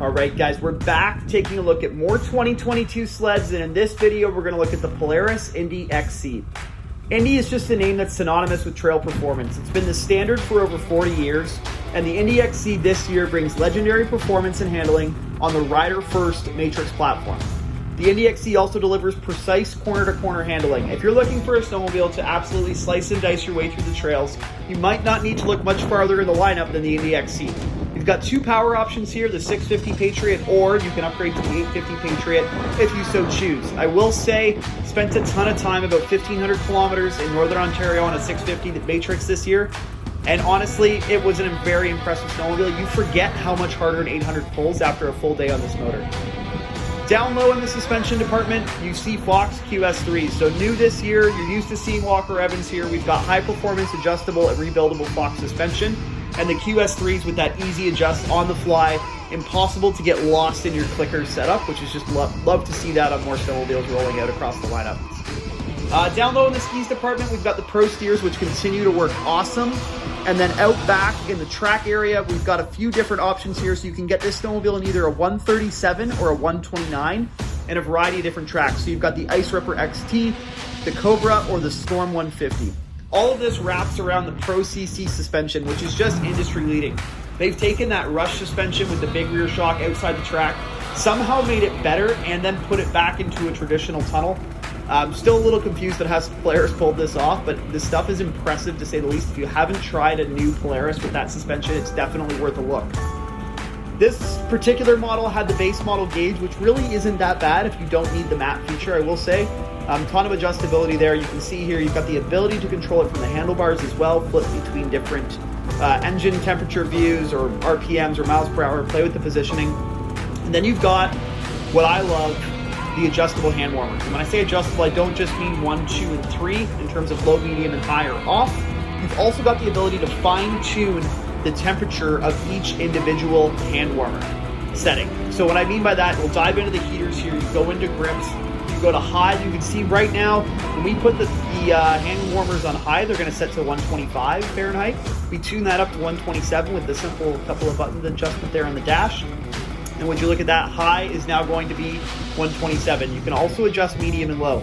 All right, guys, we're back taking a look at more 2022 sleds, and in this video, we're going to look at the Polaris Indy XC. Indy is just a name that's synonymous with trail performance. It's been the standard for over 40 years, and the Indy XC this year brings legendary performance and handling on the rider-first Matryx platform. The Indy XC also delivers precise corner-to-corner handling. If you're looking for a snowmobile to absolutely slice and dice your way through the trails, you might not need to look much farther in the lineup than the Indy XC. You've got two power options here, the 650 Patriot, or you can upgrade to the 850 Patriot if you so choose. I will say, spent a ton of time, about 1,500 kilometers in Northern Ontario on a 650 Matryx this year, and honestly, it was a very impressive snowmobile. You forget how much harder an 800 pulls after a full day on this motor. Down low in the suspension department, you see Fox QS3s. So new this year, you're used to seeing Walker Evans here. We've got high performance, adjustable, and rebuildable Fox suspension. And the QS3s with that easy adjust on the fly, impossible to get lost in your clicker setup, which is just love to see that on more snowmobiles rolling out across the lineup. Down low in the skis department, we've got the Pro Steers, which continue to work awesome. And then out back in the track area, we've got a few different options here. So you can get this snowmobile in either a 137 or a 129 and a variety of different tracks. So you've got the Ice Ripper XT, the Cobra, or the Storm 150. All of this wraps around the Pro CC suspension, which is just industry leading. They've taken that Rush suspension with the big rear shock outside the track, somehow made it better, and then put it back into a traditional tunnel. I'm still a little confused at how Polaris pulled this off, but this stuff is impressive to say the least. If you haven't tried a new Polaris with that suspension, it's definitely worth a look. This particular model had the base model gauge, which really isn't that bad if you don't need the map feature, I will say. Ton of adjustability there. You can see here you've got the ability to control it from the handlebars as well, flip between different engine temperature views or RPMs or miles per hour, play with the positioning. And then you've got what I love, the adjustable hand warmers. And when I say adjustable, I don't just mean 1, 2, and 3 in terms of low, medium, and high or off. You've also got the ability to fine-tune the temperature of each individual hand warmer setting. So what I mean by that, we'll dive into the heaters here. You go into grips, you go to high. You can see right now, when we put the hand warmers on high, they're going to set to 125 Fahrenheit. We tune that up to 127 with the simple couple of buttons adjustment there on the dash. And when you look at that, high is now going to be 127. You can also adjust medium and low.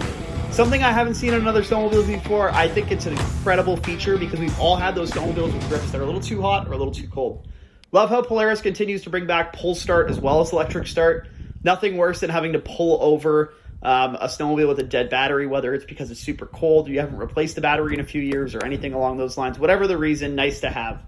Something I haven't seen on other snowmobiles before. I think it's an incredible feature because we've all had those snowmobiles with grips that are a little too hot or a little too cold. Love how Polaris continues to bring back pull start as well as electric start. Nothing worse than having to pull over a snowmobile with a dead battery, whether it's because it's super cold, you haven't replaced the battery in a few years, or anything along those lines. Whatever the reason, nice to have.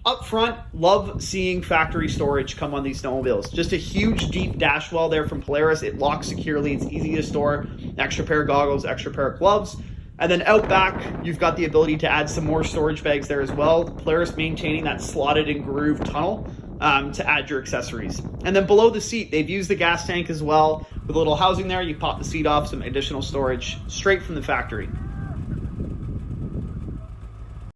Up front, love seeing factory storage come on these snowmobiles. Just a huge, deep dash well there from Polaris. It locks securely. It's easy to store. Extra pair of goggles, extra pair of gloves. And then out back, you've got the ability to add some more storage bags there as well. Polaris maintaining that slotted and grooved tunnel to add your accessories. And then below the seat, they've used the gas tank as well. With a little housing there, you pop the seat off, some additional storage straight from the factory.